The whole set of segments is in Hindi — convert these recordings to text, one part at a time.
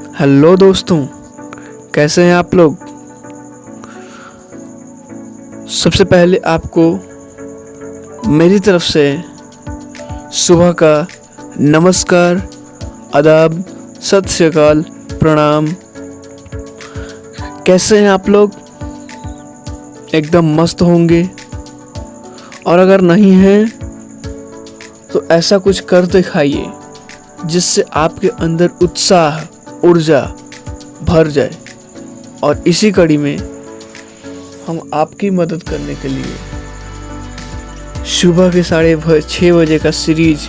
हेलो दोस्तों, कैसे हैं आप लोग। सबसे पहले आपको मेरी तरफ से सुबह का नमस्कार, आदाब, सत श्री अकाल, प्रणाम। कैसे हैं आप लोग? एकदम मस्त होंगे। और अगर नहीं हैं तो ऐसा कुछ कर दिखाइए जिससे आपके अंदर उत्साह, ऊर्जा भर जाए। और इसी कड़ी में हम आपकी मदद करने के लिए सुबह के 6:30 बजे का सीरीज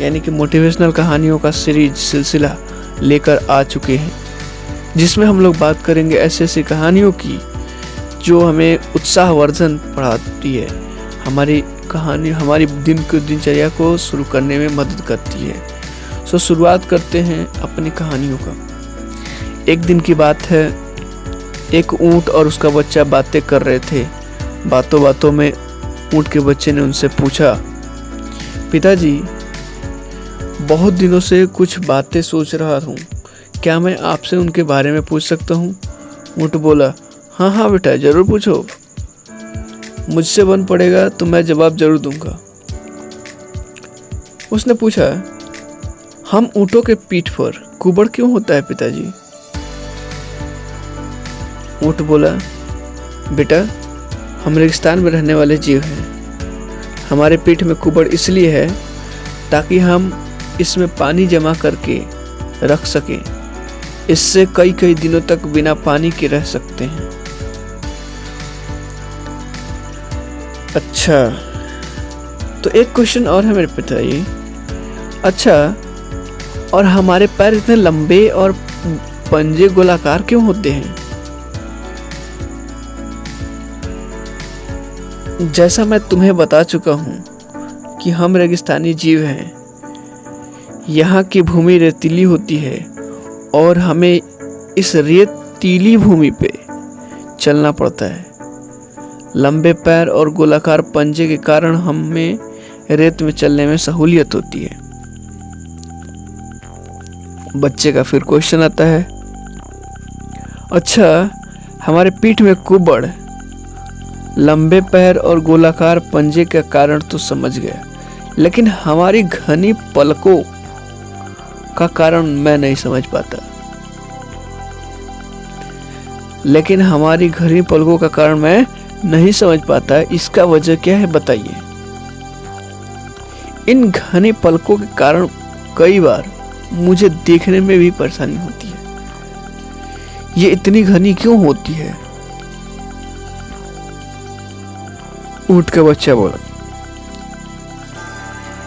यानी कि मोटिवेशनल कहानियों का सीरीज सिलसिला लेकर आ चुके हैं, जिसमें हम लोग बात करेंगे ऐसी ऐसी कहानियों की जो हमें उत्साहवर्धन बढ़ाती है, हमारी दिनचर्या को शुरू करने में मदद करती है। सो शुरुआत करते हैं अपनी कहानियों का। एक दिन की बात है, एक ऊंट और उसका बच्चा बातें कर रहे थे। बातों बातों में ऊंट के बच्चे ने उनसे पूछा, पिताजी, बहुत दिनों से कुछ बातें सोच रहा हूँ, क्या मैं आपसे उनके बारे में पूछ सकता हूँ? ऊंट बोला, हाँ हाँ बेटा, जरूर पूछो, मुझसे बन पड़ेगा तो मैं जवाब जरूर दूंगा। उसने पूछा, हम ऊँटों के पीठ पर कुबड़ क्यों होता है पिताजी? ऊँट बोला, बेटा, हम रेगिस्तान में रहने वाले जीव हैं। हमारे पीठ में कुबड़ इसलिए है ताकि हम इसमें पानी जमा करके रख सकें। इससे कई कई दिनों तक बिना पानी के रह सकते हैं। अच्छा, तो एक क्वेश्चन और है मेरे पिताजी। अच्छा, और हमारे पैर इतने लंबे और पंजे गोलाकार क्यों होते हैं? जैसा मैं तुम्हें बता चुका हूँ कि हम रेगिस्तानी जीव हैं। यहाँ की भूमि रेतीली होती है और हमें इस रेतीली भूमि पे चलना पड़ता है। लंबे पैर और गोलाकार पंजे के कारण हमें रेत में चलने में सहूलियत होती है। बच्चे का फिर क्वेश्चन आता है, अच्छा, हमारे पीठ में कुबड़, लंबे पैर और गोलाकार पंजे का कारण तो समझ गया, लेकिन हमारी घनी पलकों का कारण मैं नहीं समझ पाता। लेकिन हमारी घनी पलकों का कारण मैं नहीं समझ पाता, इसका वजह क्या है बताइए। इन घनी पलकों के कारण कई बार मुझे देखने में भी परेशानी होती है। ये इतनी घनी क्यों होती है? ऊंट का बच्चा बोला,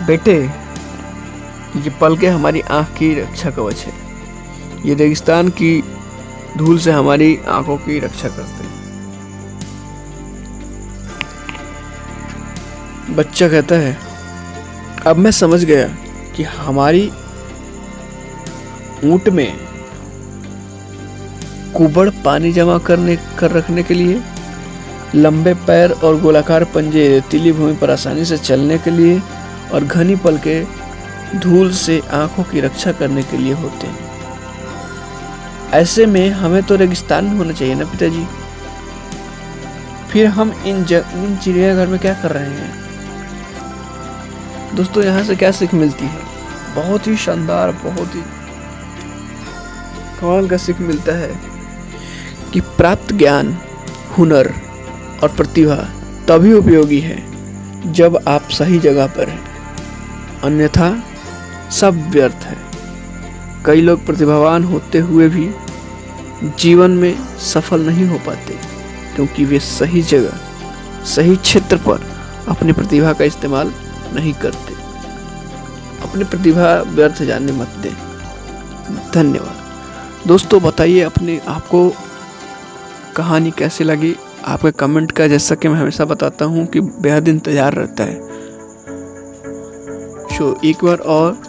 बेटे, ये पलके हमारी आंख की रक्षा कवच है। ये रेगिस्तान की धूल से हमारी आंखों की रक्षा करते हैं। बच्चा कहता है, अब मैं समझ गया कि हमारी ऊंट में कुबड़ पानी जमा कर रखने के लिए, लंबे पैर और गोलाकार पंजे रेतीली भूमि पर आसानी से चलने के लिए, और घनी पलके धूल से आंखों की रक्षा करने के लिए होते हैं। ऐसे में हमें तो रेगिस्तान में होना चाहिए ना पिताजी। फिर हम इन चिड़ियाघर में क्या कर रहे हैं? दोस्तों, यहाँ से क्या सीख मिलती है? बहुत ही शानदार, बहुत ही कमाल का सीख मिलता है कि प्राप्त ज्ञान, हुनर और प्रतिभा तभी उपयोगी है जब आप सही जगह पर हैं, अन्यथा सब व्यर्थ है। कई लोग प्रतिभावान होते हुए भी जीवन में सफल नहीं हो पाते क्योंकि वे सही जगह, सही क्षेत्र पर अपनी प्रतिभा का इस्तेमाल नहीं करते। अपनी प्रतिभा व्यर्थ जाने मत दें। धन्यवाद। दोस्तों, बताइए आपको कहानी कैसी लगी? आपके कमेंट का, जैसा कि मैं हमेशा बताता हूँ, कि बेहद इंतजार रहता है। एक बार और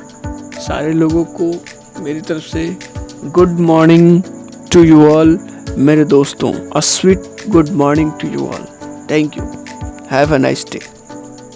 सारे लोगों को मेरी तरफ से good morning to you all. मेरे दोस्तों, a sweet good morning to you all. Thank you. Have a nice day.